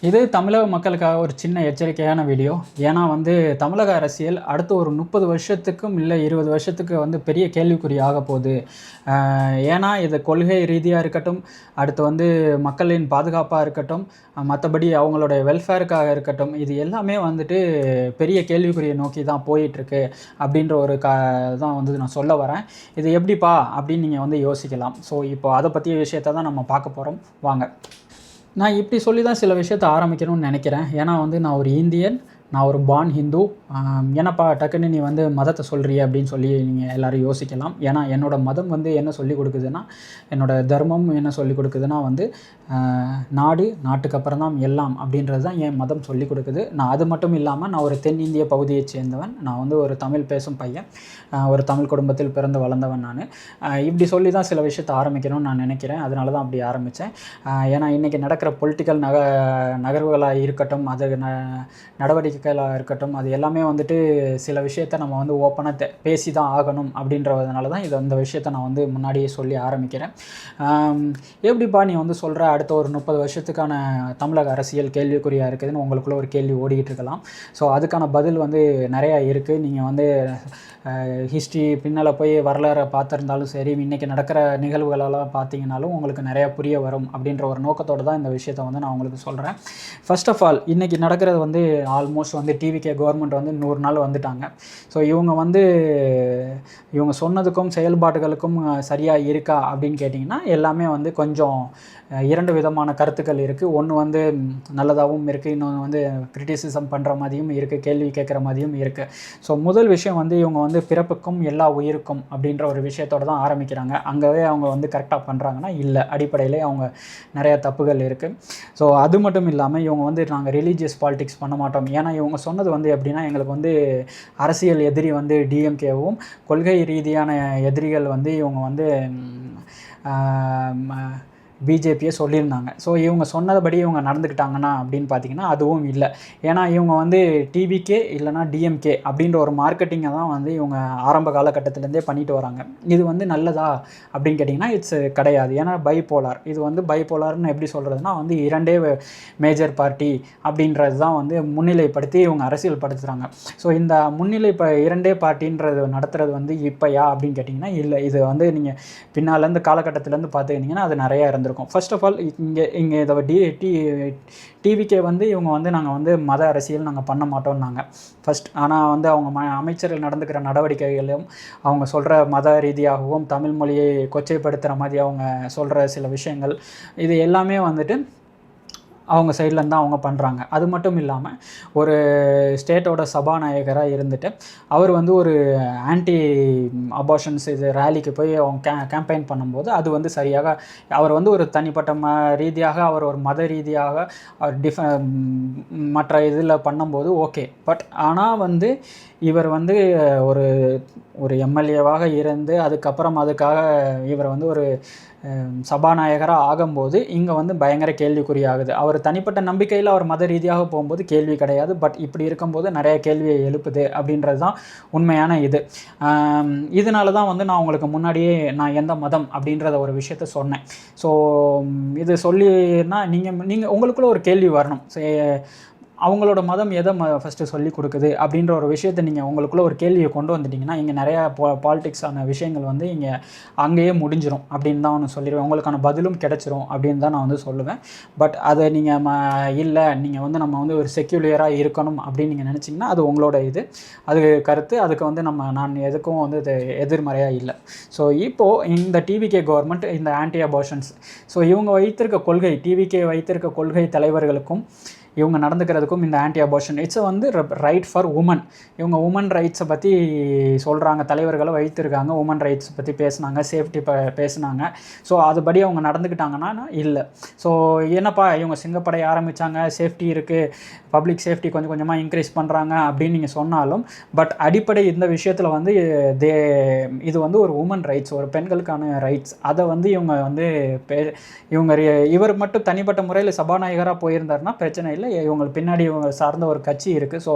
இது தமிழக மக்களுக்காக ஒரு சின்ன எச்சரிக்கையான வீடியோ. ஏன்னா தமிழக அரசியல் அடுத்த ஒரு 30 வருஷத்துக்கும் இல்லை 20 வருஷத்துக்கு பெரிய கேள்விக்குறி ஆக போகுது. ஏன்னா இது கொள்கை ரீதியாக இருக்கட்டும், அடுத்து மக்களின் பாதுகாப்பாக இருக்கட்டும், மற்றபடி அவங்களோட வெல்ஃபேருக்காக இருக்கட்டும், இது எல்லாமே பெரிய கேள்விக்குறியை நோக்கி தான் போயிட்டுருக்கு அப்படின்ற ஒரு தான் நான் சொல்ல வரேன். இது எப்படிப்பா அப்படின்னு நீங்கள் யோசிக்கலாம். ஸோ இப்போ அதை பற்றிய விஷயத்தை தான் நம்ம பார்க்க போகிறோம். வாங்க. நான் இப்படி சொல்லி தான் சில விஷயத்தை ஆரம்பிக்கணும்னு நினைக்கிறேன். ஏன்னா நான் ஒரு இந்தியன், நான் ஒரு பார்ன் ஹிந்து. ஏன்னாப்பா டக்குன்னு நீ மதத்தை சொல்கிறிய அப்படின்னு சொல்லி நீங்கள் எல்லோரும் யோசிக்கலாம். ஏன்னா என்னோடய மதம் என்ன சொல்லிக் கொடுக்குதுன்னா, என்னோடய தர்மம் என்ன சொல்லிக் கொடுக்குதுன்னா நாடு, நாட்டுக்கு அப்புறம் தான் எல்லாம் அப்படின்றது தான் என் மதம் சொல்லிக் கொடுக்குது. நான் அது மட்டும் இல்லாமல் நான் ஒரு தென்னிந்திய பகுதியை சேர்ந்தவன். நான் ஒரு தமிழ் பேசும் பையன், ஒரு தமிழ் குடும்பத்தில் பிறந்து வளர்ந்தவன். நான் இப்படி சொல்லி தான் சில விஷயத்தை ஆரம்பிக்கணும்னு நான் நினைக்கிறேன். அதனால தான் அப்படி ஆரம்பித்தேன். ஏன்னா இன்றைக்கி நடக்கிற பொலிட்டிக்கல் நகர்வுகளாக இருக்கட்டும், அது நடவடிக்கைகளாக இருக்கட்டும், அது எல்லாமே சில விஷயத்தை நம்ம ஓப்பனாக பேசி தான் ஆகணும் அப்படின்றதுனால தான் இந்த விஷயத்தை நான் முன்னாடியே சொல்லி ஆரம்பிக்கிறேன். எப்படிப்பா நீ சொல்கிற அடுத்த ஒரு 30 வருஷத்துக்கான தமிழக அரசியல் கேள்விக்குறியாக இருக்குதுன்னு உங்களுக்குள்ள ஒரு கேள்வி ஓடிக்கிட்டு இருக்கலாம். ஸோ அதுக்கான பதில் நிறையா இருக்குது. நீங்கள் ஹிஸ்ட்ரி பின்னால் போய் வரலாறை பார்த்துருந்தாலும் சரி, இன்றைக்கி நடக்கிற நிகழ்வுகளெல்லாம் பார்த்தீங்கன்னாலும் உங்களுக்கு நிறையா புரிய வரும் அப்படின்ற ஒரு நோக்கத்தோடு தான் இந்த விஷயத்தை நான் உங்களுக்கு சொல்கிறேன். ஃபர்ஸ்ட் ஆஃப் ஆல் இன்றைக்கி நடக்கிறது ஆல்மோஸ்ட் டிவிகே கவர்மெண்ட் 100 நாள் வந்துட்டாங்க. ஸோ இவங்க சொன்னதுக்கும் செயல்பாடுகளுக்கும் சரியாக இருக்கா அப்படின்னு கேட்டிங்கன்னா எல்லாமே கொஞ்சம் 2 விதமான கருத்துக்கள் இருக்குது. ஒன்று நல்லதாகவும் இருக்குது, இன்னொன்று கிரிட்டிசிசம் பண்ணுற மாதிரியும் இருக்குது, கேள்வி கேட்குற மாதிரியும் இருக்குது. ஸோ முதல் விஷயம் இவங்க பிறப்புக்கும் எல்லா உயிருக்கும் அப்படின்ற ஒரு விஷயத்தோடு தான் ஆரம்பிக்கிறாங்க. அங்கவே அவங்க கரெக்டாக பண்ணுறாங்கன்னா இல்லை, அடிப்படையிலே அவங்க நிறையா தப்புகள் இருக்குது. ஸோ அது மட்டும் இல்லாமல் இவங்க நாங்கள் ரிலீஜியஸ் பாலிடிக்ஸ் பண்ண மாட்டோம். ஏன்னா இவங்க சொன்னது எப்படின்னா, எங்களுக்கு அரசியல் எதிரி டிஎம்கேவும், கொள்கை ரீதியான எதிரிகள் இவங்க பிஜேபியை சொல்லியிருந்தாங்க. ஸோ இவங்க சொன்னதுபடி இவங்க நடந்துக்கிட்டாங்கன்னா அப்படின்னு பார்த்தீங்கன்னா அதுவும் இல்லை. ஏன்னா இவங்க டிவிகே இல்லைனா டிஎம்கே அப்படின்ற ஒரு மார்க்கெட்டிங்கை தான் இவங்க ஆரம்ப காலகட்டத்திலேருந்தே பண்ணிட்டு வராங்க. இது நல்லதா அப்படின்னு கேட்டிங்கன்னா இட்ஸ் கிடையாது. ஏன்னா பைபோலார், இது பைபோலார்னு எப்படி சொல்கிறதுனா 2 மேஜர் பார்ட்டி அப்படின்றது தான் முன்னிலைப்படுத்தி இவங்க அரசியல் படுத்துகிறாங்க. ஸோ இந்த 2 பார்ட்டின்றது நடத்துகிறது இப்போயா அப்படின்னு கேட்டிங்கன்னா இல்லை. இது நீங்கள் பின்னாலேருந்து காலகட்டத்திலேருந்து பார்த்துக்கிட்டிங்கன்னா அது நிறையா இருந்திருக்கும். ஃபர்ஸ்ட் ஆஃப் ஆல் இங்கே இதை டிவிக்கே இவங்க நாங்கள் மத அரசியல் நாங்கள் பண்ண மாட்டோம்னாங்க ஃபஸ்ட். ஆனால் அவங்க அமைச்சர்கள் நடந்துக்கிற நடவடிக்கைகளும், அவங்க சொல்கிற மத ரீதியாகவும் தமிழ் மொழியை கொச்சைப்படுத்துகிற மாதிரி அவங்க சொல்கிற சில விஷயங்கள், இது எல்லாமே அவங்க சைட்லேருந்து தான் அவங்க பண்ணுறாங்க. அது மட்டும் இல்லாமல் ஒரு ஸ்டேட்டோட சபாநாயகராக இருந்துட்டு அவர் ஒரு ஆன்டி அபார்ஷன்ஸ் இது ரேலிக்கு போய் அவங்க கேம்பெயின் பண்ணும்போது அது சரியாக அவர் ஒரு தனிப்பட்ட ரீதியாக அவர் ஒரு மத ரீதியாக அவர் மற்ற இதில் பண்ணும்போது ஓகே. பட் ஆனால் இவர் ஒரு எம்எல்ஏவாக இருந்து அதுக்கப்புறம் அதுக்காக இவர் ஒரு சபாநாயகராக ஆகும்போது இங்கே பயங்கர கேள்விக்குறியாகுது. அவர் தனிப்பட்ட நம்பிக்கையில் அவர் மத ரீதியாக போகும்போது கேள்வி கிடையாது. பட் இப்படி இருக்கும்போது நிறைய கேள்வியை எழுப்புது அப்படின்றது தான் உண்மையான இது. இதனால தான் நான் உங்களுக்கு முன்னாடியே நான் எந்த மதம் அப்படின்றத ஒரு விஷயத்த சொன்னேன். ஸோ இது சொல்லினா நீங்கள் உங்களுக்குள்ள ஒரு கேள்வி வரணும். அவங்களோட மதம் எதை ஃபஸ்ட்டு சொல்லி கொடுக்குது அப்படின்ற ஒரு விஷயத்தை நீங்கள் உங்களுக்குள்ள ஒரு கேள்வியை கொண்டு வந்துட்டிங்கன்னா இங்கே நிறையா பாலிடிக்ஸான விஷயங்கள் இங்கே அங்கேயே முடிஞ்சிடும் அப்படின்னு தான் ஒன்று சொல்லிடுவேன். உங்களுக்கான பதிலும் கிடச்சிரும் அப்படின்னு தான் நான் சொல்லுவேன். பட் அதை நீங்கள் இல்லை, நீங்கள் நம்ம ஒரு செக்யூலராக இருக்கணும் அப்படின்னு நீங்கள் நினச்சிங்கன்னா அது உங்களோட இது, அது கருத்து. அதுக்கு நான் எதுக்கும் எதிர்மறையாக இல்லை. ஸோ இப்போது இந்த டிவிகே கவர்மெண்ட் இந்த ஆன்டி அபார்ஷன்ஸ், ஸோ இவங்க வைத்திருக்க கொள்கை, டிவிகே வைத்திருக்க கொள்கை தலைவர்களுக்கும் இவங்க நடந்துக்கிறதுக்கும் இந்த anti abortion it's right for woman. இவங்க உமன் ரைட்ஸை பற்றி சொல்கிறாங்க, தலைவர்களை வைத்திருக்காங்க, உமன் ரைட்ஸ் பற்றி பேசுனாங்க, சேஃப்டி பேசுனாங்க. ஸோ அதுபடி அவங்க நடந்துக்கிட்டாங்கன்னா இல்லை. ஸோ என்னப்பா இவங்க சிங்கப்படை ஆரம்பித்தாங்க, சேஃப்டி இருக்குது, பப்ளிக் சேஃப்டி கொஞ்சம் கொஞ்சமாக இன்க்ரீஸ் பண்ணுறாங்க அப்படின்னு நீங்கள் சொன்னாலும், பட் அடிப்படை இந்த விஷயத்தில் இது ஒரு உமன் ரைட்ஸ், ஒரு பெண்களுக்கான ரைட்ஸ். அதை இவங்க இவர் மட்டும் தனிப்பட்ட முறையில் சபாநாயகராக போயிருந்தாருன்னா பிரச்சனை இல்லை. இவங்க பின்னாடி பின்னாடி இவங்க சார்ந்த ஒரு கட்சி இருக்குது. ஸோ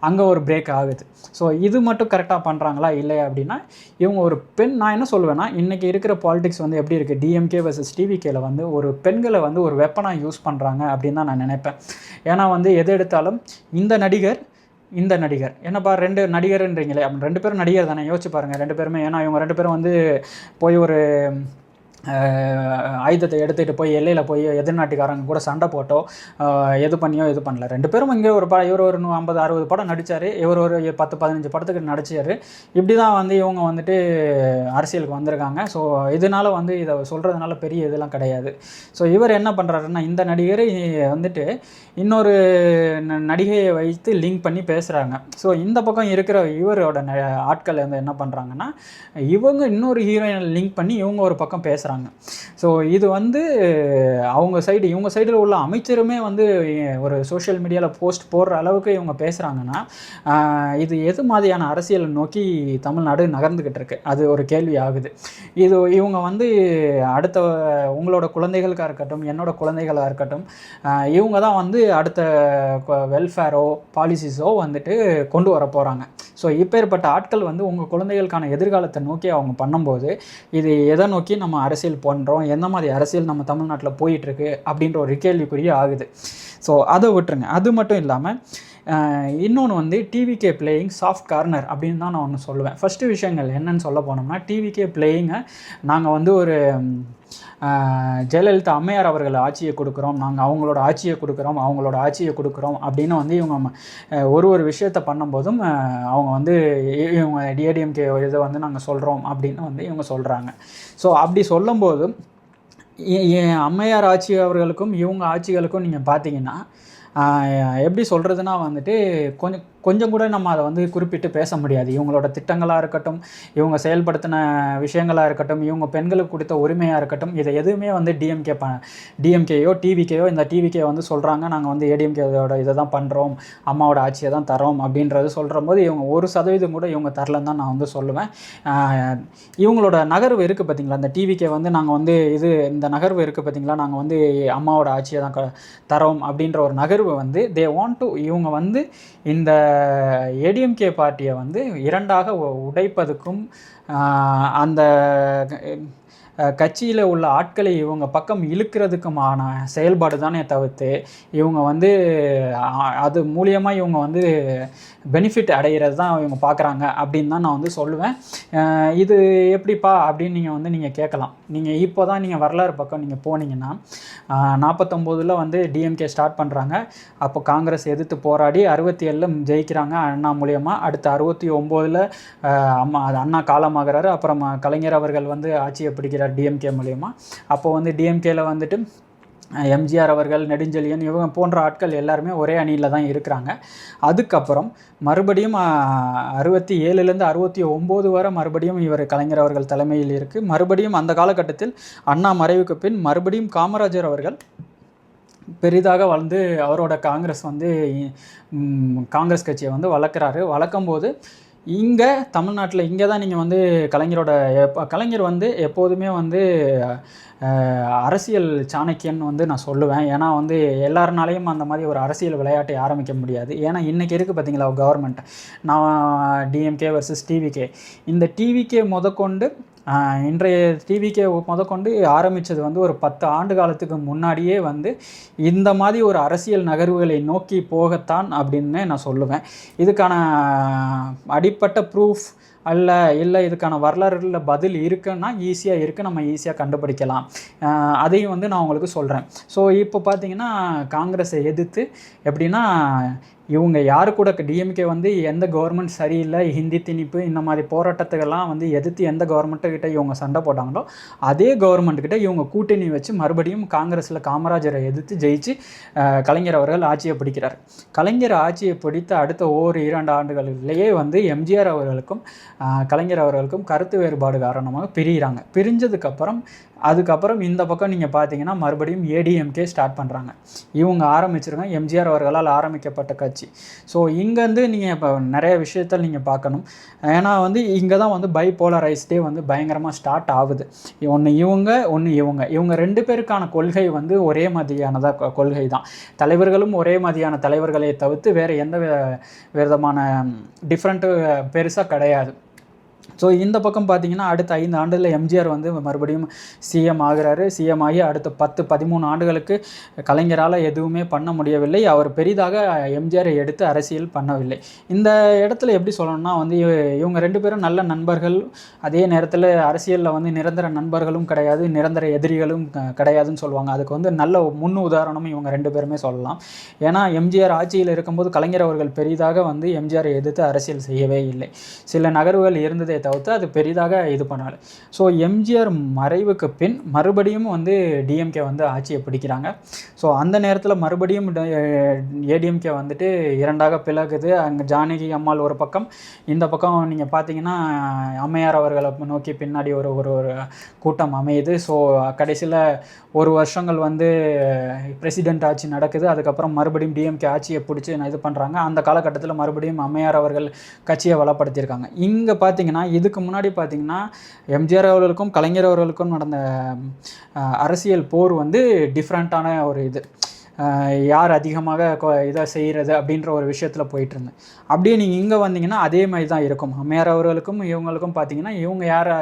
அங்கே ஒரு பிரேக் ஆகுது. ஸோ இது மட்டும் கரெக்டாக பண்ணுறாங்களா இல்லையா அப்படின்னா, இவங்க ஒரு பெண், நான் என்ன சொல்லுவேன்னா, இன்றைக்கி இருக்கிற பாலிடிக்ஸ் வந்து எப்படி இருக்குது, டிஎம்கே வர்சஸ் டிவிகேல வந்து ஒரு பெண்களை வந்து ஒரு வெப்பனாக யூஸ் பண்ணுறாங்க அப்படின்னு தான் நான் நினைப்பேன். ஏன்னா வந்து எது எடுத்தாலும் இந்த நடிகர் என்னப்பா 2 நடிகர்ன்றீங்களே, அப்படி 2 பேரும் நடிகர் தானே, யோசிச்சு பாருங்கள் 2 பேருமே. ஏன்னா இவங்க 2 பேரும் வந்து போய் ஒரு ஆயுதத்தை எடுத்துகிட்டு போய் எல்லையில் போய் எதிர்நாட்டுக்காரங்க கூட சண்டை போட்டோ எது பண்ணல. 2 பேரும் இங்கே ஒரு இவர் ஒரு 50-60 படம் நடித்தார், இவர் ஒரு 10-15 படத்துக்கு நடிச்சார். இப்படி தான் வந்து இவங்க வந்துட்டு அரசியலுக்கு வந்திருக்காங்க. ஸோ இதனால் வந்து இதை சொல்கிறதுனால பெரிய இதெல்லாம் கிடையாது. ஸோ இவர் என்ன பண்ணுறாருன்னா, இந்த நடிகர் வந்துட்டு இன்னொரு நடிகையை வைத்து லிங்க் பண்ணி பேசுகிறாங்க. ஸோ இந்த பக்கம் இருக்கிற இவரோட ஆட்கள் வந்து என்ன பண்ணுறாங்கன்னா, இவங்க இன்னொரு ஹீரோயினை லிங்க் பண்ணி இவங்க ஒரு பக்கம் பேசுகிறாங்க. ஸோ இது வந்து இவங்க சைடில் உள்ள அமைச்சருமே வந்து ஒரு சோஷியல் மீடியாவில் போஸ்ட் போடுற அளவுக்கு இவங்க பேசுகிறாங்கன்னா, இது எது மாதிரியான அரசியலை நோக்கி தமிழ்நாடு நகர்ந்துக்கிட்டு இருக்கு, அது ஒரு கேள்வி ஆகுது. இவங்க வந்து அடுத்த உங்களோட குழந்தைகளுக்காக இருக்கட்டும், என்னோட குழந்தைகளாக இருக்கட்டும், இவங்க தான் வந்து அடுத்த வெல்ஃபேரோ பாலிசிஸோ வந்துட்டு கொண்டு வர போகிறாங்க. ஸோ இப்பேற்பட்ட ஆட்கள் வந்து உங்கள் குழந்தைகளுக்கான எதிர்காலத்தை நோக்கி அவங்க பண்ணும்போது, இது எதை நோக்கி நம்ம அரசியல் பண்ணுறோம், எந்த மாதிரி அரசியல் நம்ம தமிழ்நாட்டில் போயிட்டுருக்கு அப்படின்ற ஒரு கேள்விக்குரிய ஆகுது. ஸோ அதை விட்டுருங்க. அது மட்டும் இல்லாமல் இன்னொன்று வந்து டிவிகே பிளேயிங் சாஃப்ட் கார்னர் அப்படின்னு தான் நான் ஒன்று சொல்லுவேன். ஃபஸ்ட்டு விஷயங்கள் என்னன்னு சொல்ல போனோம்னா, டிவிகே பிளேயிங்கை நாங்கள் வந்து ஒரு ஜெயலலிதா அம்மையார் அவர்கள் ஆட்சியை கொடுக்குறோம், நாங்கள் அவங்களோட ஆட்சியை கொடுக்குறோம் அப்படின்னு வந்து இவங்க ஒரு விஷயத்தை பண்ணும்போதும் அவங்க வந்து இவங்க ஏடிஎம்கே இதை வந்து நாங்கள் சொல்கிறோம் அப்படின்னு வந்து இவங்க சொல்கிறாங்க. ஸோ அப்படி சொல்லும்போதும் அம்மையார் ஆட்சி அவர்களுக்கும் இவங்க ஆட்சிகளுக்கும் நீங்கள் பார்த்தீங்கன்னா எப்படி சொல்கிறதுனா வந்துட்டு கொஞ்சம் கூட நம்ம அதை வந்து குறிப்பிட்டு பேச முடியாது. இவங்களோட திட்டங்களாக இருக்கட்டும், இவங்க செயல்படுத்தின விஷயங்களாக இருக்கட்டும், இவங்க பெண்களுக்கு கொடுத்த உரிமையாக இருக்கட்டும், இதை எதுவுமே வந்து டிஎம்கேயோ டிவிகேயோ இந்த டிவிகே வந்து சொல்கிறாங்க, நாங்கள் வந்து ஏடிஎம்கேயோட இதை தான் பண்ணுறோம், அம்மாவோட ஆட்சியை தான் தரோம் அப்படின்றது சொல்கிற போது இவங்க 1% கூட இவங்க தரலன்னு தான் நான் வந்து சொல்லுவேன். இவங்களோட நகர்வு இருக்குது பார்த்திங்களா, இந்த டிவிகே வந்து நாங்கள் வந்து இந்த நகர்வு இருக்குது பார்த்திங்களா, நாங்கள் வந்து அம்மாவோட ஆட்சியை தான் தரோம் அப்படின்ற ஒரு நகர்வு வந்து இவங்க வந்து இந்த ஏடிஎம்கே பார்ட்டியை வந்து 2ஆக உடைப்பதுக்கும் அந்த கட்சியில் உள்ள ஆட்களை இவங்க பக்கம் இழுக்கிறதுக்குமான செயல்பாடு தானே தவிர்த்து இவங்க வந்து அது மூலியமாக இவங்க வந்து பெனிஃபிட் அடைகிறது தான் இவங்க பார்க்குறாங்க அப்படின்னு தான் நான் வந்து சொல்லுவேன். இது எப்படிப்பா அப்படின்னு நீங்கள் கேட்கலாம். நீங்கள் இப்போ தான் நீங்கள் வரலாறு பக்கம் நீங்கள் போனீங்கன்னா 49 வந்து டிஎம்கே ஸ்டார்ட் பண்ணுறாங்க. அப்போ காங்கிரஸ் எதிர்த்து போராடி 67 ஜெயிக்கிறாங்க அண்ணா மூலியமாக. அடுத்து 69 அண்ணா காலமாகிறாரு. அப்புறம் கலைஞர் அவர்கள் வந்து ஆட்சியை பிடிக்கிறார் டிஎம்கே மூலியமா. அப்போ வந்து டிஎம்கேல வந்துட்டு எம்ஜிஆர் அவர்கள், நெடுஞ்செழியன் இவங்க போன்ற ஆட்கள் எல்லாருமே ஒரே அணியில் தான் இருக்கிறாங்க. அதுக்கப்புறம் மறுபடியும் 67லேருந்து 69 வரை மறுபடியும் இவர் கலைஞர் அவர்கள் தலைமையில் இருக்குது. மறுபடியும் அந்த காலகட்டத்தில் அண்ணா மறைவுக்கு பின் மறுபடியும் காமராஜர் அவர்கள் பெரிதாக வளர்ந்து அவரோட காங்கிரஸ் கட்சியை வந்து வளர்க்கும்போது இங்கே தமிழ்நாட்டில் இங்கே தான் நீங்கள் வந்து கலைஞர் வந்து எப்போதுமே வந்து அரசியல் சாணக்கியன் வந்து நான் சொல்லுவேன். ஏன்னா வந்து எல்லாருனாலையும் அந்த மாதிரி ஒரு அரசியல் விளையாட்டை ஆரம்பிக்க முடியாது. ஏன்னா இன்றைக்கி இருக்குது பார்த்திங்களா கவர்மெண்ட், நான் டிஎம்கே வர்சஸ் டிவிகே, இந்த டிவிகே முதற்கொண்டு இன்றைய டிவிகே முதற்கொண்டு ஆரம்பித்தது வந்து ஒரு 10 ஆண்டு காலத்துக்கு முன்னாடியே வந்து இந்த மாதிரி ஒரு அரசியல் நகர்வுகளை நோக்கி போகத்தான் அப்படின்னு நான் சொல்லுவேன். இதுக்கான அடிப்பட்ட ப்ரூஃப் இல்லை இதுக்கான வரலாறுல பதில் இருக்குன்னா ஈஸியாக இருக்குது, நம்ம ஈஸியாக கண்டுபிடிக்கலாம். அதையும் வந்து நான் உங்களுக்கு சொல்கிறேன். ஸோ இப்போ பார்த்தீங்கன்னா காங்கிரஸை எதிர்த்து எப்படின்னா இவங்க யாரு கூட டிஎம்கே வந்து எந்த கவர்மெண்ட் சரியில்லை, ஹிந்தி திணிப்பு இந்த மாதிரி போராட்டத்துக்கெல்லாம் வந்து எதிர்த்து எந்த கவர்மெண்ட்டுக்கிட்ட இவங்க சண்டை போட்டாங்களோ அதே கவர்மெண்ட்டுக்கிட்ட இவங்க கூட்டணி வச்சு மறுபடியும் காங்கிரஸில் காமராஜரை எதிர்த்து ஜெயிச்சு கலைஞர் அவர்கள் ஆட்சியை பிடிக்கிறார். கலைஞர் ஆட்சியை பிடித்த அடுத்த 1-2 ஆண்டுகளிலேயே வந்து எம்ஜிஆர் அவர்களுக்கும் கலைஞர் அவர்களுக்கும் கருத்து வேறுபாடு காரணமாக பிரிகிறாங்க. பிரிஞ்சதுக்கப்புறம் அதுக்கப்புறம் இந்த பக்கம் நீங்கள் பார்த்தீங்கன்னா மறுபடியும் ஏடிஎம்கே ஸ்டார்ட் பண்ணுறாங்க. இவங்க ஆரம்பிச்சிருக்காங்க, எம்ஜிஆர் அவர்களால் ஆரம்பிக்கப்பட்ட கட்சி. ஸோ இங்கேருந்து நீங்கள் இப்போ நிறைய விஷயத்தில் நீங்கள் பார்க்கணும். ஏன்னா வந்து இங்கே தான் வந்து பைபோலரைஸ்டே வந்து பயங்கரமாக ஸ்டார்ட் ஆகுது. ஒன்று இவங்க 2 பேருக்கான கொள்கை வந்து ஒரே மாதிரியானதாக கொள்கை தான். தலைவர்களும் ஒரே மாதிரியான தலைவர்களை தவிர்த்து வேறு எந்த விதமான டிஃப்ரெண்ட்டு பெருசாக கிடையாது. ஸோ இந்த பக்கம் பார்த்தீங்கன்னா அடுத்த 5 ஆண்டுகளில் எம்ஜிஆர் வந்து மறுபடியும் சிஎம் ஆகிறாரு. சிஎம் ஆகி அடுத்த 10-13 ஆண்டுகளுக்கு கலைஞரால் எதுவுமே பண்ண முடியவில்லை. அவர் பெரிதாக எம்ஜிஆரை எடுத்து அரசியல் பண்ணவில்லை. இந்த இடத்துல எப்படி சொல்லணும்னா வந்து இவங்க 2 பேரும் நல்ல நண்பர்கள். அதே நேரத்தில் அரசியலில் வந்து நிரந்தர நண்பர்களும் கிடையாது, நிரந்தர எதிரிகளும் கிடையாதுன்னு சொல்லுவாங்க. அதுக்கு வந்து நல்ல முன் உதாரணமும் இவங்க 2 பேருமே சொல்லலாம். ஏன்னா எம்ஜிஆர் ஆட்சியில் இருக்கும்போது கலைஞர் அவர்கள் பெரிதாக வந்து எம்ஜிஆரை எதிர்த்து அரசியல் செய்யவே இல்லை. சில நகர்வுகள் இருந்ததே தவிர்த்து அது பெரிதாக இது பண்ணாரு. ஸோ எம்ஜிஆர் மறைவுக்கு பின் மறுபடியும் வந்து டிஎம்கே வந்து ஆட்சியை பிடிக்கிறாங்க. ஸோ அந்த நேரத்தில் மறுபடியும் ஏடிஎம்கே வந்துட்டு 2ஆக பிளக்குது. அங்கே ஜானகி அம்மாள் ஒரு பக்கம், இந்த பக்கம் நீங்கள் பார்த்தீங்கன்னா அம்மையார் அவர்களை நோக்கி பின்னாடி ஒரு ஒரு கூட்டம் அமையுது. ஸோ கடைசியில் 1 வருஷங்கள் வந்து பிரசிடென்ட் ஆட்சி நடக்குது. அதுக்கப்புறம் மறுபடியும் டிஎம்கே ஆட்சியை பிடிச்சி இது பண்ணுறாங்க. அந்த காலகட்டத்தில் மறுபடியும் அம்மையார் அவர்கள் கட்சியை வளப்படுத்தியிருக்காங்க. இங்கே பார்த்தீங்கன்னா இதுக்கு முன்னாடி பார்த்தீங்கன்னா எம்ஜிஆர் அவர்களுக்கும் கலைஞர் அவர்களுக்கும் நடந்த அரசியல் போர் வந்து டிஃப்ரெண்ட்டான ஒரு இது, யார் அதிகமாக இதை செய்கிறது அப்படின்ற ஒரு விஷயத்தில் போயிட்டு இருந்தேன். அப்படியே நீங்கள் இங்கே வந்தீங்கன்னா அதே மாதிரி தான் இருக்கும். அம்மையார் அவர்களுக்கும் இவங்களுக்கும் பார்த்தீங்கன்னா இவங்க யார்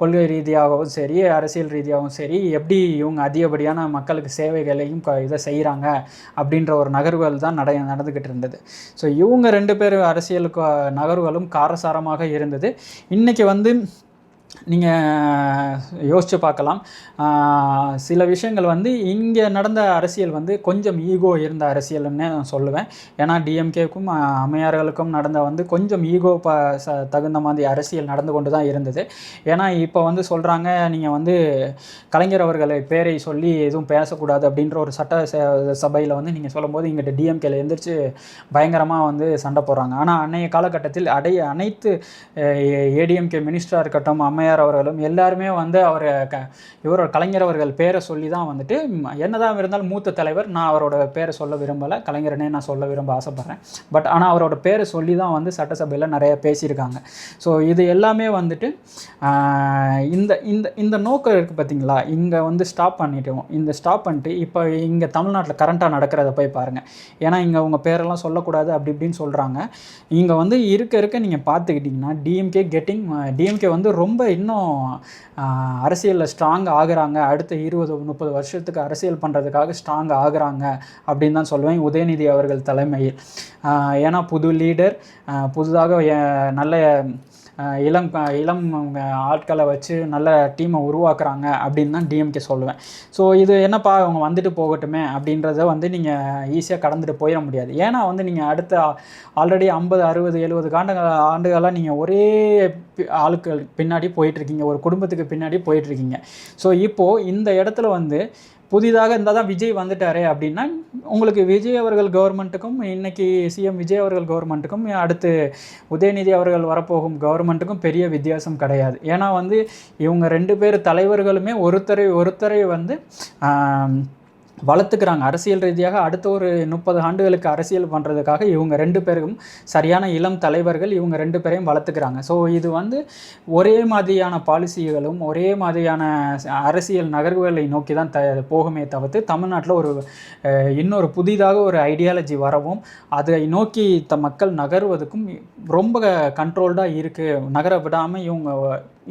கொள்கை ரீதியாகவும் சரி அரசியல் ரீதியாகவும் சரி எப்படி இவங்க அதிகப்படியான மக்களுக்கு சேவைகளையும் இதை செய்கிறாங்க அப்படின்ற ஒரு நகர்வுகள் தான் நடந்துக்கிட்டு இருந்தது. ஸோ இவங்க 2 பேர் அரசியலுக்கு நகர்வுகளும் காரசாரமாக இருந்தது. இன்றைக்கி வந்து நீங்கள் யோசித்து பார்க்கலாம். சில விஷயங்கள் வந்து இங்கே நடந்த அரசியல் வந்து கொஞ்சம் ஈகோ இருந்த அரசியல்னு நான் சொல்லுவேன். ஏன்னா டிஎம்கேக்கும் அம்மையார்களுக்கும் நடந்த வந்து கொஞ்சம் ஈகோ தகுந்த மாதிரி அரசியல் நடந்து கொண்டு தான் இருந்தது. ஏன்னா இப்போ வந்து சொல்கிறாங்க நீங்கள் வந்து கலைஞர் அவர்களை பேரை சொல்லி எதுவும் பேசக்கூடாது அப்படின்ற ஒரு சட்ட சபையில் வந்து நீங்கள் சொல்லும்போது இங்கிட்ட டிஎம்கேல எந்திரிச்சு பயங்கரமாக வந்து சண்டை போடுறாங்க. ஆனால் அன்றைய காலகட்டத்தில் அனைத்து ஏடிஎம்கே மினிஸ்டராக இருக்கட்டும் அம்மையார் அவர்களும் எல்லாருமே வந்து இவரோட கலைஞர் அவர்கள் பேரை சொல்லி தான் வந்துட்டு, என்னதான் இருந்தாலும் மூத்த தலைவர், நான் அவரோட பேரை சொல்ல விரும்பலை, கலைஞரனே நான் சொல்ல ஆசைப்பட்றேன். பட் ஆனால் அவரோட பேரை சொல்லி தான் வந்து சட்டசபையில் நிறைய பேசியிருக்காங்க. ஸோ இது எல்லாமே வந்துட்டு இந்த இந்த இந்த நோக்கம் இருக்குது பார்த்தீங்களா. இங்கே வந்து ஸ்டாப் பண்ணிட்டு இப்போ இங்கே தமிழ்நாட்டில் கரண்ட்டாக நடக்கிறத போய் பாருங்கள். ஏன்னா இங்கே உங்கள் பேரெல்லாம் சொல்லக்கூடாது அப்படி இப்படின்னு சொல்கிறாங்க. இங்கே வந்து இருக்க நீங்கள் பார்த்துக்கிட்டிங்கன்னா டிஎம்கே வந்து ரொம்ப இன்னும் அரசியலில் ஸ்ட்ராங் ஆகுறாங்க. அடுத்த 20-30 வருஷத்துக்கு அரசியல் பண்ணுறதுக்காக ஸ்ட்ராங் ஆகுறாங்க அப்படின்னு தான் சொல்லுவேன் உதயநிதி அவர்கள் தலைமையில். ஏன்னா புது லீடர், புதுதாக நல்ல இளம் ஆட்களை வச்சு நல்ல டீமை உருவாக்குறாங்க அப்படின்னு தான் டிஎம்கே சொல்லுவேன். ஸோ இது என்னப்பா அவங்க வந்துட்டு போகட்டுமே அப்படின்றத வந்து நீங்கள் ஈஸியாக கடந்துட்டு போயிட முடியாது. ஏன்னா வந்து நீங்கள் அடுத்த ஆல்ரெடி 50, 60, 70 ஆண்டுகளாக நீங்கள் ஒரே ஆளுக்கள் பின்னாடி போயிட்டுருக்கீங்க, ஒரு குடும்பத்துக்கு பின்னாடி போயிட்டுருக்கீங்க. ஸோ இப்போது இந்த இடத்துல வந்து புதிதாக இருந்தால் தான் விஜய் வந்துட்டாரே அப்படின்னா உங்களுக்கு விஜய் அவர்கள் கவர்மெண்ட்டுக்கும் இன்றைக்கி சிஎம் விஜய் அவர்கள் கவர்மெண்ட்டுக்கும் அடுத்து உதயநிதி அவர்கள் வரப்போகும் கவர்மெண்ட்டுக்கும் பெரிய வித்தியாசம் கிடையாது. ஏன்னா வந்து இவங்க 2 பேர் தலைவர்களுமே ஒருத்தரை வந்து வளர்த்துக்கிறாங்க. அரசியல் ரீதியாக அடுத்த ஒரு 30 ஆண்டுகளுக்கு அரசியல் பண்ணுறதுக்காக இவங்க 2 பேரும் சரியான இளம் தலைவர்கள், இவங்க 2 பேரையும் வளர்த்துக்கிறாங்க. ஸோ இது வந்து ஒரே மாதிரியான பாலிசிகளும் ஒரே மாதிரியான அரசியல் நகர்வுகளை நோக்கி தான் போகுமே தவிர்த்து தமிழ்நாட்டில் இன்னொரு புதிதாக ஒரு ஐடியாலஜி வரவும் அதை நோக்கி மக்கள் நகர்வதுக்கும் ரொம்ப கண்ட்ரோல்டாக இருக்குது, நகர விடாமல்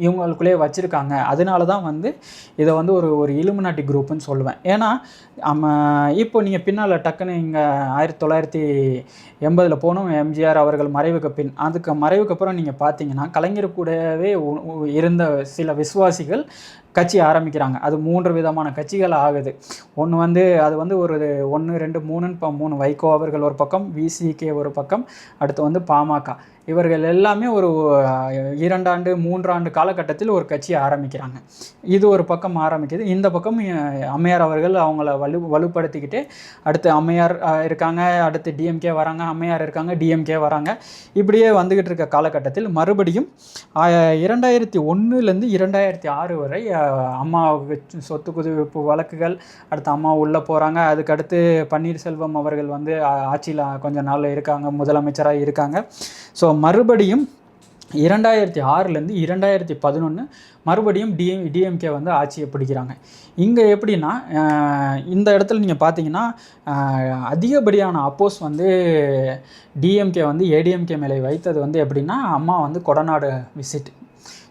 இவங்களுக்குள்ளே வச்சுருக்காங்க. அதனால தான் வந்து இதை வந்து ஒரு இலுமினாட்டி குரூப்புன்னு சொல்லுவேன். ஏன்னா இப்போ நீங்கள் பின்னால் டக்குன்னு இங்கே 1980 போனோம் எம்ஜிஆர் அவர்கள் மறைவுக்கு அப்புறம் நீங்கள் பார்த்தீங்கன்னா கலைஞர் கூடவே இருந்த சில விசுவாசிகள் கட்சி ஆரம்பிக்கிறாங்க. அது 3 விதமான கட்சிகள் ஆகுது. ஒன்று வந்து அது வந்து ஒரு 1, 2, 3 இப்போ 3 வைகோ அவர்கள் ஒரு பக்கம், விசிகே ஒரு பக்கம், அடுத்து வந்து பாமக. இவர்கள் எல்லாமே ஒரு 2 ஆண்டு 3 ஆண்டு காலகட்டத்தில் ஒரு கட்சியை ஆரம்பிக்கிறாங்க. இது ஒரு பக்கம் ஆரம்பிக்குது. இந்த பக்கம் அம்மையார் அவர்கள் அவங்கள வலுப்படுத்திக்கிட்டு அடுத்து அம்மையார் இருக்காங்க, அடுத்து டிஎம்கே வராங்க, அம்மையார் இருக்காங்க, டிஎம்கே வராங்க. இப்படியே வந்துக்கிட்டு இருக்க காலகட்டத்தில் மறுபடியும் 2001 2006 வரை அம்மாவுக்கு சொத்து குவிப்பு வழக்குகள், அடுத்து அம்மா உள்ளே போகிறாங்க. அதுக்கடுத்து பன்னீர்செல்வம் அவர்கள் வந்து ஆட்சியில் கொஞ்ச நாள் இருக்காங்க, முதலமைச்சராக இருக்காங்க. ஸோ மறுபடியும் 2006லேருந்து 2011 மறுபடியும் டிஎம்கே வந்து ஆட்சியை பிடிக்கிறாங்க. இங்கே எப்படின்னா, இந்த இடத்துல நீங்கள் பார்த்தீங்கன்னா அதிகப்படியான அப்போஸ் வந்து டிஎம்கே வந்து ஏடிஎம்கே மேலே வைத்தது வந்து எப்படின்னா, அம்மா வந்து கொடநாடு விசிட்.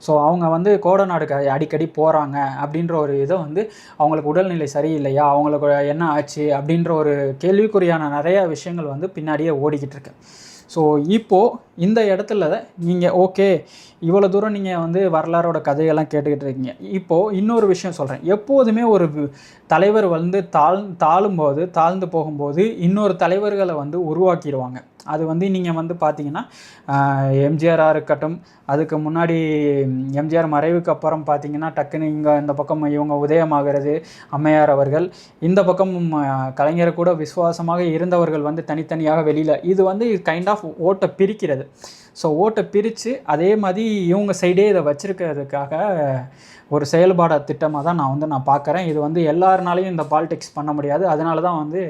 ஸோ அவங்க வந்து கோடநாடுக்கு அடிக்கடி போகிறாங்க அப்படின்ற ஒரு இதை வந்து அவங்களுக்கு உடல்நிலை சரியில்லையா, அவங்களுக்கு என்ன ஆச்சு அப்படின்ற ஒரு கேள்விக்குறியான நிறையா விஷயங்கள் வந்து பின்னாடியே ஓடிக்கிட்டு இருக்கு. ஸோ இப்போது இந்த இடத்துல நீங்கள் ஓகே இவ்வளோ தூரம் நீங்கள் வந்து வரலாறோட கதையெல்லாம் கேட்டுக்கிட்டு இருக்கீங்க. இப்போது இன்னொரு விஷயம் சொல்கிறேன். எப்போதுமே ஒரு தலைவர் வந்து தாழ்ந்து போகும்போது இன்னொரு தலைவர்களை வந்து உருவாக்கிடுவாங்க. அது வந்து நீங்கள் வந்து பார்த்தீங்கன்னா எம்ஜிஆராக இருக்கட்டும், அதுக்கு முன்னாடி எம்ஜிஆர் மறைவுக்கு அப்புறம் பார்த்தீங்கன்னா டக்குன்னு இங்கே இந்த பக்கம் இவங்க உதயமாகிறது அம்மையார் அவர்கள், இந்த பக்கம் கலைஞர் கூட விசுவாசமாக இருந்தவர்கள் வந்து தனித்தனியாக வெளியில். இது வந்து கைண்ட் ஆஃப் ஓட்டை பிரிக்கிறது. ஸோ ஓட்டை பிரித்து அதே மாதிரி இவங்க சைடே இதை வச்சுருக்கிறதுக்காக ஒரு செயல்பாட திட்டமாக தான் நான் பார்க்குறேன். இது வந்து எல்லாருனாலையும் இந்த பாலிடிக்ஸ் பண்ண முடியாது. அதனால தான் வந்து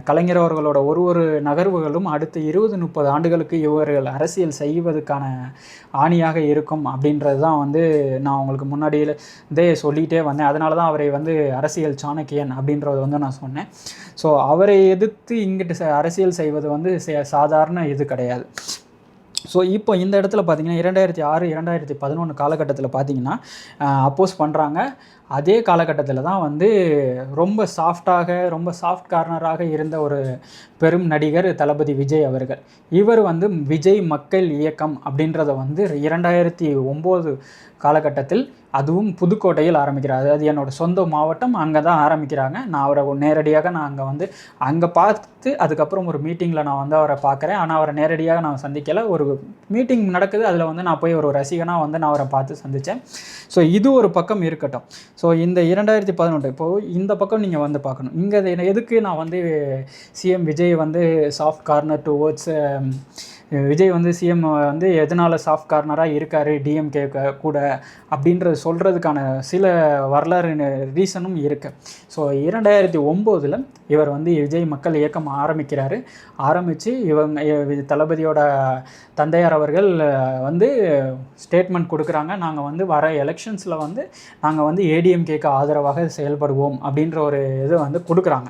கலைஞர் அவர்களோட ஒரு நகர்வுகளும் அடுத்த 20-30 ஆண்டுகளுக்கு இவர்கள் அரசியல் செய்வதற்கான ஆணியாக இருக்கும் அப்படின்றது தான் வந்து நான் உங்களுக்கு முன்னாடியே சொல்லிகிட்டே வந்தேன். அதனால தான் அவரை வந்து அரசியல் சாணக்கியன் அப்படின்றத வந்து நான் சொன்னேன். ஸோ அவரை எதிர்த்து இங்கிட்டு அரசியல் செய்வது வந்து சாதாரண இது கிடையாது. ஸோ இப்போ இந்த இடத்துல பார்த்தீங்கன்னா 2006-2011 காலகட்டத்தில் பார்த்தீங்கன்னா அப்போஸ் பண்ணுறாங்க. அதே காலகட்டத்தில் தான் வந்து ரொம்ப சாஃப்ட் கார்னராக இருந்த ஒரு பெரும் நடிகர் தளபதி விஜய் அவர்கள். இவர் வந்து விஜய் மக்கள் இயக்கம் அப்படின்றத வந்து 2009 காலகட்டத்தில், அதுவும் புதுக்கோட்டையில் ஆரம்பிக்கிறார். அது என்னோடய சொந்த மாவட்டம், அங்கே தான் ஆரம்பிக்கிறாங்க. நான் அவரை நேரடியாக அங்கே பார்த்து அதுக்கப்புறம் ஒரு மீட்டிங்கில் நான் வந்து அவரை பார்க்குறேன். ஆனால் அவரை நேரடியாக நான் சந்திக்கலை. ஒரு மீட்டிங் நடக்குது, அதில் வந்து நான் போய் ஒரு ரசிகனாக வந்து நான் அவரை பார்த்து சந்தித்தேன். ஸோ இது ஒரு பக்கம் இருக்கட்டும். ஸோ இந்த 2011 இப்போது இந்த பக்கம் நீங்கள் வந்து பார்க்கணும். இங்கே எதுக்கு நான் வந்து சிஎம் விஜய் வந்து சாஃப்ட் கார்னர் டுவோர்ட்ஸ் விஜய் வந்து சிஎம் வந்து எதனால் சாஃப்ட் கார்னராக இருக்கார் டிஎம்கே கூட அப்படின்றது சொல்கிறதுக்கான சில வரலாறு ரீசனும் இருக்குது. ஸோ 2009 இவர் வந்து விஜய் மக்கள் இயக்கம் ஆரம்பித்து இவங்க தளபதியோட தந்தையார் அவர்கள் வந்து ஸ்டேட்மெண்ட் கொடுக்குறாங்க. நாங்கள் வந்து வர எலெக்ஷன்ஸில் வந்து நாங்கள் வந்து ஏடிஎம்கேக்கு ஆதரவாக செயல்படுவோம் அப்படின்ற ஒரு இது வந்து கொடுக்குறாங்க.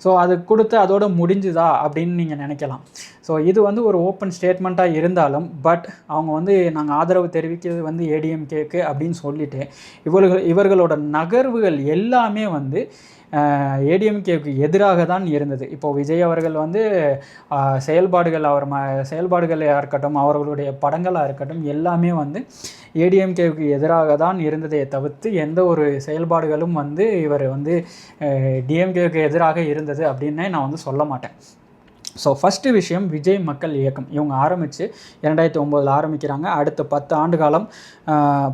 ஸோ அது கொடுத்து அதோடு முடிஞ்சுதா அப்படின்னு நீங்கள் நினைக்கலாம். ஸோ இது வந்து ஒரு ஓப்பன் ஸ்டேட்மெண்ட்டாக இருந்தாலும் பட் அவங்க வந்து நாங்கள் ஆதரவு தெரிவிக்கிறது வந்து ஏடிஎம்கேக்கு அப்படின்னு சொல்லிட்டு இவர்களோட நகர்வுகள் எல்லாமே வந்து ஏடிஎம்கேவுக்கு எதிராக தான் இருந்தது. இப்போது விஜய் அவர்கள் வந்து செயல்பாடுகளாக இருக்கட்டும், அவர்களுடைய படங்களாக இருக்கட்டும், எல்லாமே வந்து ஏடிஎம்கேவுக்கு எதிராக தான் இருந்ததை தவிர்த்து எந்த ஒரு செயல்பாடுகளும் வந்து இவர் வந்து டிஎம்கேவுக்கு எதிராக இருந்தது அப்படின்னே நான் வந்து சொல்ல மாட்டேன். ஸோ ஃபஸ்ட்டு விஷயம், விஜய் மக்கள் இயக்கம் இவங்க ஆரம்பித்து 2009 ஆரம்பிக்கிறாங்க. அடுத்த 10 ஆண்டு காலம்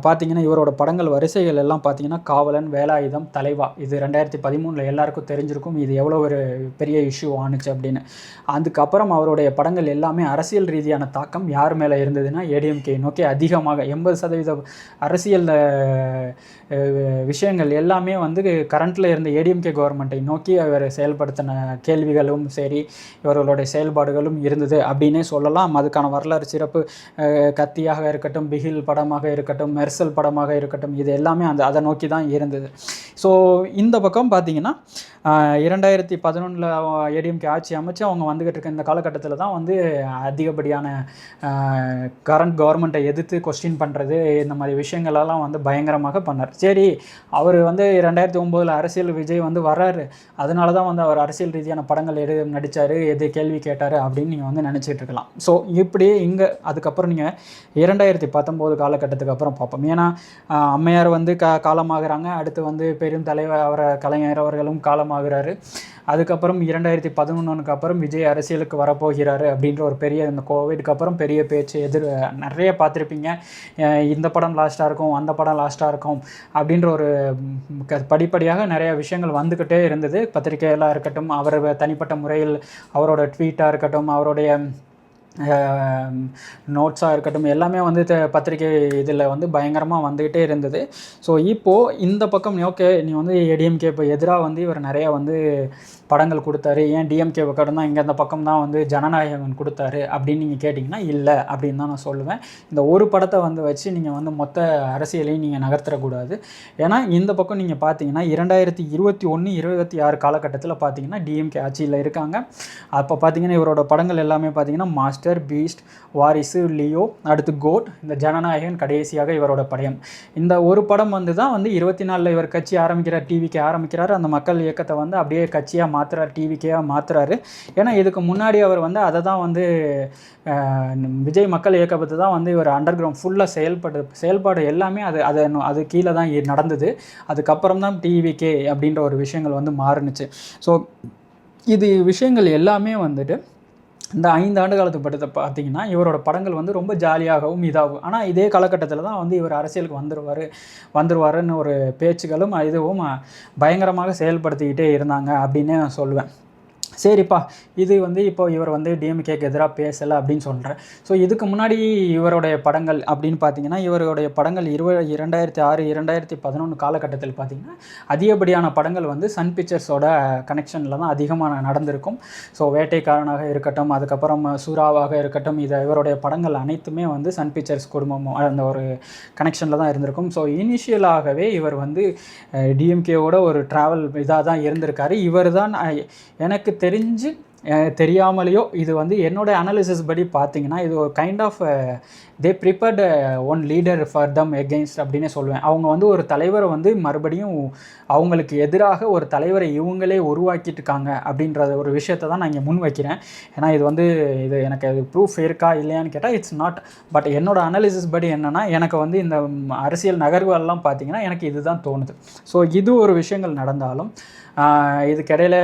பார்த்திங்கன்னா இவரோட படங்கள் வரிசைகள் எல்லாம் பார்த்திங்கன்னா காவலன், வேலாயுதம், தலைவா, இது 2013 எல்லாருக்கும் தெரிஞ்சிருக்கும் இது எவ்வளோ ஒரு பெரிய இஷ்யூ ஆணுச்சு அப்படின்னு. அதுக்கப்புறம் அவருடைய படங்கள் எல்லாமே அரசியல் ரீதியான தாக்கம் யார் மேலே இருந்ததுன்னா ஏடிஎம்கே நோக்கி அதிகமாக 80% அரசியல் விஷயங்கள் எல்லாமே வந்து கரண்ட்டில் இருந்த ஏடிஎம்கே கவர்மெண்ட்டை நோக்கி அவர் செயல்படுத்தின கேள்விகளும் சரி, இவர்களுடைய செயல்பாடுகளும் இருந்தது அப்படின்னே சொல்லலாம். அதுக்கான வரலாறு சிறப்பு கத்தியாக இருக்கட்டும், பிகில் படமாக இருக்கட்டும், மெர்சல் படமாக இருக்கட்டும், இது எல்லாமே அதை நோக்கி தான் இருந்தது. ஸோ இந்த பக்கம் பார்த்திங்கன்னா 2011 ஏடிஎம்கே ஆட்சி அமைச்சு அவங்க வந்துக்கிட்டு இருக்க இந்த காலகட்டத்தில் தான் வந்து அதிகப்படியான கரண்ட் கவர்மெண்ட்டை எதிர்த்து கொஸ்டின் பண்ணுறது, இந்த மாதிரி விஷயங்களெல்லாம் வந்து பயங்கரமாக பண்ணார். சரி, அவர் வந்து 2009 அரசியல் விஜய் வந்து வர்றாரு, அதனால தான் வந்து அவர் அரசியல் ரீதியான படங்கள் நடித்தார், கேள்வி கேட்டார் அப்படின்னு நீங்கள் வந்து நினச்சிட்டு இருக்கலாம். ஸோ இப்படியே இங்கே அதுக்கப்புறம் நீங்கள் 2019 காலகட்டத்துக்கு அப்புறம் பார்ப்போம். ஏன்னா அம்மையார் வந்து காலமாகறாங்க, அடுத்து வந்து பெரும் தலைவர் கலைஞர் அவர்களும் காலமாகிறாரு. அதுக்கப்புறம் 2011 அப்புறம் விஜய் அரசியலுக்கு வரப்போகிறாரு அப்படின்ற ஒரு பெரிய, இந்த கோவிட்க்கு அப்புறம் பெரிய பேச்சு நிறைய பார்த்துருப்பீங்க. இந்த படம் லாஸ்ட்டாக இருக்கும், அந்த படம் லாஸ்ட்டாக இருக்கும் அப்படின்ற ஒரு படிப்படியாக நிறைய விஷயங்கள் வந்துக்கிட்டே இருந்தது. பத்திரிகையெல்லாம் இருக்கட்டும், அவர் தனிப்பட்ட முறையில் அவரோட ட்வீட்டாக இருக்கட்டும், அவருடைய நோட்ஸாக இருக்கட்டும் எல்லாமே வந்து பத்திரிக்கை இதில் வந்து பயங்கரமாக வந்துக்கிட்டே இருந்தது. ஸோ இப்போது இந்த பக்கம் ஓகே நீ வந்து ஏடிஎம்கே இப்போ எதிராக வந்து இவர் நிறையா வந்து படங்கள் கொடுத்தாரு, ஏன் டிஎம்கே பக்கம் தான் இங்கே அந்த பக்கம் தான் வந்து ஜனநாயகன் கொடுத்தாரு அப்படின்னு நீங்கள் கேட்டிங்கன்னா இல்லை அப்படின்னு தான் நான் சொல்லுவேன். இந்த ஒரு படத்தை வந்து வச்சு நீங்கள் வந்து மொத்த அரசியலையும் நீங்கள் நகர்த்தக்கூடாது. ஏன்னா இந்த பக்கம் நீங்கள் பார்த்தீங்கன்னா 2021-26 காலகட்டத்தில் பார்த்தீங்கன்னா டிஎம்கே ஆட்சியில் இருக்காங்க. அப்போ பார்த்தீங்கன்னா இவரோட படங்கள் எல்லாமே பார்த்தீங்கன்னா மாஸ்டர், பீஸ்ட், வாரிசு, லியோ, அடுத்து கோட், இந்த ஜனநாயகன், கடைசியாக இவரோட படம். இந்த ஒரு படம் வந்து தான் வந்து 24 இவர் கட்சி ஆரம்பிக்கிறார், டிவிக்கே ஆரம்பிக்கிறார். அந்த மக்கள் இயக்கத்தை வந்து அப்படியே கட்சியாக மாற்றுறார், டிவிக்கேயாக மாற்றுறாரு. ஏன்னா இதுக்கு முன்னாடி அவர் வந்து அதை தான் வந்து விஜய் மக்கள் இயக்கத்தை தான் வந்து இவர் அண்டர் கிரவுண்ட் ஃபுல்லாக செயல்பாடு எல்லாமே அது கீழே தான் நடந்தது. அதுக்கப்புறம் தான் டிவிக்கே அப்படின்ற ஒரு விஷயங்கள் வந்து மாறுனுச்சு. ஸோ இது விஷயங்கள் எல்லாமே வந்துட்டு இந்த 5 ஆண்டு காலத்து படத்தை பார்த்தீங்கன்னா இவரோட படங்கள் வந்து ரொம்ப ஜாலியாகவும் இதாகும். ஆனால் இதே காலகட்டத்தில் தான் வந்து இவர் அரசியலுக்கு வந்துருவாருன்னு ஒரு பேச்சுகளும் இதுவும் பயங்கரமாக செயல்படுத்திக்கிட்டே இருந்தாங்க அப்படின்னு நான் சொல்லுவேன். சரிப்பா, இது வந்து இப்போ இவர் வந்து டிஎம்கேக்கு எதிராக பேசலை அப்படின்னு சொல்கிறேன். ஸோ இதுக்கு முன்னாடி இவருடைய படங்கள் அப்படின்னு பார்த்தீங்கன்னா இவருடைய படங்கள் 2006-2011 காலகட்டத்தில் பார்த்திங்கன்னா அதிகப்படியான படங்கள் வந்து சன் பிக்சர்ஸோட கனெக்ஷனில் தான் அதிகமாக நடந்திருக்கும். ஸோ வேட்டைக்காரனாக இருக்கட்டும், அதுக்கப்புறம் சூறாவாக இருக்கட்டும், இவருடைய படங்கள் அனைத்துமே வந்து சன் பிக்சர்ஸ் குடும்பம் அந்த ஒரு கனெக்ஷனில் தான் இருந்திருக்கும். ஸோ இனிஷியலாகவே இவர் வந்து டிஎம்கேவோட ஒரு ட்ராவல் இதாக தான் இருந்திருக்காரு. இவர் தான் எனக்கு தெரிஞ்சு தெரியாமலையோ இது வந்து என்னோடய அனாலிசிஸ் படி பார்த்தீங்கன்னா இது ஒரு kind of they prepared one leader for them against அப்படின்னே சொல்லுவேன். அவங்க வந்து ஒரு தலைவரை வந்து மறுபடியும் அவங்களுக்கு எதிராக ஒரு தலைவரை இவங்களே உருவாக்கிட்டுருக்காங்க அப்படின்ற ஒரு விஷயத்தை தான் நான் இங்கே முன் வைக்கிறேன். ஏன்னா இது எனக்கு அது ப்ரூஃப் இருக்கா இல்லையான்னு கேட்டால் இட்ஸ் நாட். பட் என்னோடய அனாலிசிஸ் படி என்னென்னா எனக்கு வந்து இந்த அரசியல் நகர்வுகள்லாம் பார்த்திங்கன்னா எனக்கு இதுதான் தோணுது. ஸோ இது ஒரு விஷயங்கள் நடந்தாலும் இதுக்கிடையில்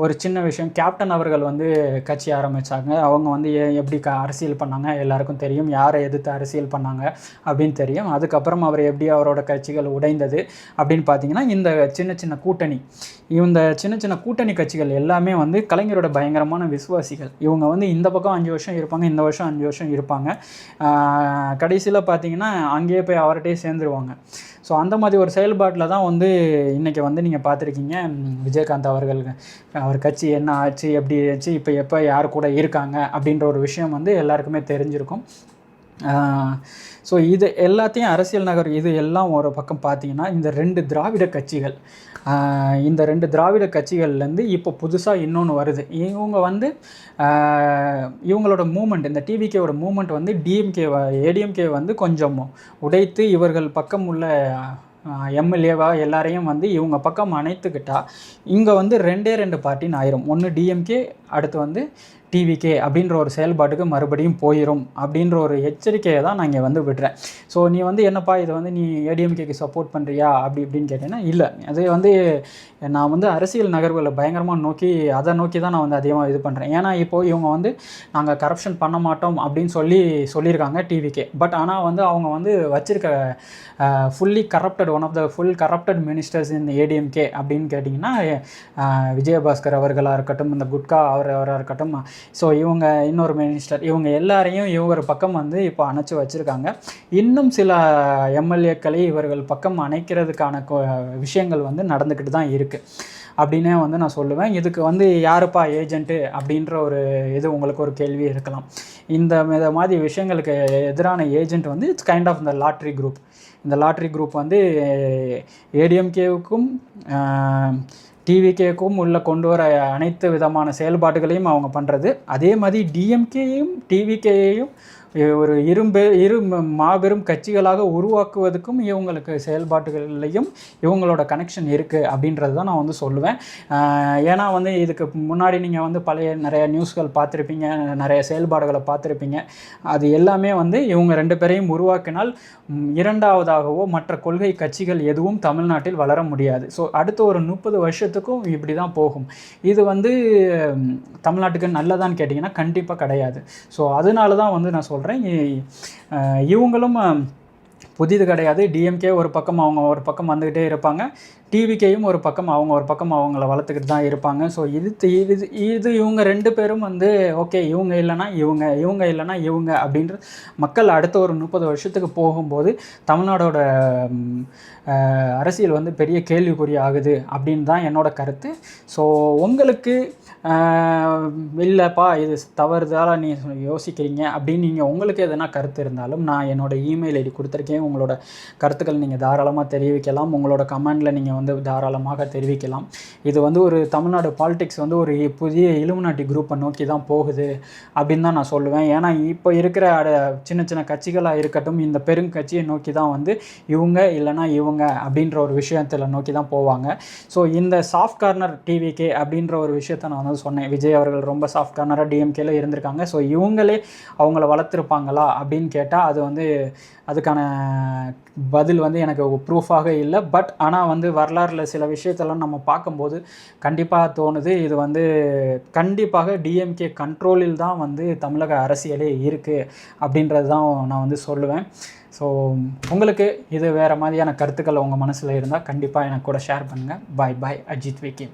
ஒரு சின்ன விஷயம், கேப்டன் அவர்கள் வந்து கட்சி ஆரம்பித்தாங்க. அவங்க வந்து எப்படி அரசியல் பண்ணாங்க எல்லாருக்கும் தெரியும், யாரை எதிர்த்து அரசியல் பண்ணாங்க அப்படின்னு தெரியும். அதுக்கப்புறம் அவர் எப்படி அவரோட கட்சிகள் உடைந்தது அப்படின்னு பார்த்தீங்கன்னா இந்த சின்ன சின்ன கூட்டணி கட்சிகள் எல்லாமே வந்து கலைஞரோட பயங்கரமான விசுவாசிகள். இவங்க வந்து இந்த பக்கம் 5 வருஷம் இருப்பாங்க, இந்த வருஷம் 5 வருஷம் இருப்பாங்க. கடைசியில் பார்த்தீங்கன்னா அங்கேயே போய் அவர்கிட்டயே சேர்ந்துருவாங்க. ஸோ அந்த மாதிரி ஒரு செயல்பாட்டில் தான் வந்து இன்றைக்கி வந்து நீங்கள் பார்த்துருக்கீங்க விஜயகாந்த் அவர் கட்சி என்ன ஆச்சு, எப்படி ஆச்சு, இப்போ எப்போ யார் கூட இருக்காங்க அப்படின்ற ஒரு விஷயம் வந்து எல்லாருக்குமே தெரிஞ்சிருக்கும். ஸோ இது எல்லாத்தையும் அரசியல் நகர் இது எல்லாம் ஒரு பக்கம் பார்த்தீங்கன்னா இந்த 2 திராவிட கட்சிகள்லேருந்து இப்போ புதுசாக இன்னொன்று வருது. இவங்க வந்து இவங்களோட மூமெண்ட், இந்த டிவிகேவோட மூமெண்ட் வந்து ஏடிஎம்கே வந்து கொஞ்சம் உடைத்து இவர்கள் பக்கம் உள்ள எம்எல்ஏவாக எல்லாரையும் வந்து இவங்க பக்கம் அணைத்துக்கிட்டால் இங்கே வந்து 2 பார்ட்டின்னு ஆயிரும். ஒன்று டிஎம்கே, அடுத்து வந்து டிவிகே அப்படின்ற ஒரு செயல்பாட்டுக்கு மறுபடியும் போயிடும் அப்படின்ற ஒரு எச்சரிக்கையை தான் நான் இங்கே வந்து விடுறேன். ஸோ நீ வந்து என்னப்பா இதை வந்து நீ ஏடிஎம்கேக்கு சப்போர்ட் பண்ணுறியா அப்படின்னு கேட்டேன்னா இல்லை, அது வந்து நான் வந்து அரசியல் நகர்வுகளை பயங்கரமாக அதை நோக்கி தான் நான் வந்து அதிகமாக இது பண்ணுறேன். ஏன்னா இப்போது இவங்க வந்து நாங்கள் கரப்ஷன் பண்ண மாட்டோம் அப்படின்னு சொல்லியிருக்காங்க டிவிகே. பட் ஆனால் வந்து அவங்க வந்து வச்சுருக்க fully corrupted one of the full corrupted ministers in ADMK அப்படின்னு கேட்டிங்கன்னா விஜயபாஸ்கர் அவர்களாக இருக்கட்டும், இந்த குட்கா அவராக இருக்கட்டும், ஸோ இவங்க இன்னொரு மினிஸ்டர், இவங்க எல்லாரையும் இவங்க பக்கம் வந்து இப்போ அணைச்சி வச்சுருக்காங்க. இன்னும் சில எம்எல்ஏக்களை இவர்கள் பக்கம் அணைக்கிறதுக்கான விஷயங்கள் வந்து நடந்துக்கிட்டு தான் இருக்குது அப்படின்னே வந்து நான் சொல்லுவேன். இதுக்கு வந்து யாருப்பா ஏஜென்ட்டு அப்படின்ற ஒரு இது உங்களுக்கு ஒரு கேள்வி இருக்கலாம். இந்த மாதிரி விஷயங்களுக்கு எதிரான ஏஜென்ட் வந்து இட்ஸ் கைண்ட் ஆஃப் இந்த லாட்ரி குரூப். இந்த லாட்ரி குரூப் வந்து ஏடிஎம்கேவுக்கும் டிவிகேக்கும் உள்ள கொண்டு வர அனைத்து விதமான செயல்பாடுகளையும் அவங்க பண்ணுறது. அதே மாதிரி டிஎம்கேயும் டிவிகேயையும் ஒரு இரு மாபெரும் கட்சிகளாக உருவாக்குவதற்கும் இவங்களுக்கு செயல்பாடுகள்லையும் இவங்களோட கனெக்ஷன் இருக்குது அப்படின்றது தான் நான் வந்து சொல்லுவேன். ஏன்னா வந்து இதுக்கு முன்னாடி நீங்கள் வந்து நிறைய நியூஸ்கள் பார்த்துருப்பீங்க, நிறைய செயல்பாடுகளை பார்த்துருப்பீங்க. அது எல்லாமே வந்து இவங்க 2 பேரையும் உருவாக்கினால் இரண்டாவதாகவோ மற்ற கொள்கை கட்சிகள் எதுவும் தமிழ்நாட்டில் வளர முடியாது. ஸோ அடுத்த ஒரு 30 வருஷத்துக்கும் இப்படி தான் போகும். இது வந்து தமிழ்நாட்டுக்கு நல்லதான்னு கேட்டிங்கன்னா கண்டிப்பாக கிடையாது. ஸோ அதனால தான் வந்து நான் சொல்கிறேன், இவங்களும் புதிது கிடையாது. டிஎம்கே ஒரு பக்கம் அவங்க ஒரு பக்கம் வந்துக்கிட்டே இருப்பாங்க, டிவிகேயும் ஒரு பக்கம் அவங்கள வளர்த்துக்கிட்டு தான் இருப்பாங்க. ஸோ இது இவங்க 2 பேரும் வந்து ஓகே இவங்க இல்லைனா இவங்க இல்லைனா இவங்க அப்படின்ற மக்கள் அடுத்த ஒரு 30 வருஷத்துக்கு போகும்போது தமிழ்நாடோட அரசியல் வந்து பெரிய கேள்விக்குறி ஆகுது அப்படின்னு தான் என்னோட கருத்து. ஸோ உங்களுக்கு இல்லைப்பா இது தவறுதால நீ யோசிக்கிறீங்க அப்படின்னு நீங்கள் உங்களுக்கு எதனா கருத்து இருந்தாலும் நான் என்னோடய இமெயில் ஐடி கொடுத்துருக்கேன். உங்களோட கருத்துக்கள் நீங்கள் தாராளமாக தெரிவிக்கலாம். உங்களோட கமெண்டில் நீங்கள் வந்து தாராளமாக தெரிவிக்கலாம். இது வந்து ஒரு தமிழ்நாடு பாலிடிக்ஸ் வந்து ஒரு புதிய இலுமினாட்டி குரூப்பை நோக்கி தான் போகுது அப்படின்னு தான் நான் சொல்லுவேன். ஏன்னா இப்போ இருக்கிற சின்ன சின்ன கட்சிகளாக இருக்கட்டும் இந்த பெருங்கட்சியை நோக்கி தான் வந்து இவங்க இல்லைனா இவங்க அப்படின்ற ஒரு விஷயத்தில் நோக்கி தான் போவாங்க. ஸோ இந்த சாஃப்ட் கார்னர் டிவிகே அப்படின்ற ஒரு விஷயத்தை நான் வந்து சொன்னேன். விஜய் அவர்கள் ரொம்ப சாஃப்ட் கார்னராக டிஎம்கேல இருந்திருக்காங்க. ஸோ இவங்களே அவங்கள வளர்த்துருப்பாங்களா அப்படின்னு கேட்டால் அது வந்து அதுக்கான பதில் வந்து எனக்கு ப்ரூஃபாக இல்லை. பட் ஆனால் வந்து வரலாறில் சில விஷயத்தெல்லாம் நம்ம பார்க்கும்போது கண்டிப்பாக தோணுது இது வந்து கண்டிப்பாக டிஎம்கே கண்ட்ரோலில் தான் வந்து தமிழக அரசியலே இருக்குது அப்படின்றது தான் நான் வந்து சொல்லுவேன். ஸோ உங்களுக்கு இது வேறு மாதிரியான கருத்துக்கள் உங்கள் மனசில் இருந்தால் கண்டிப்பாக எனக்கு கூட ஷேர் பண்ணுங்கள். பாய் அஜித் விக்கி.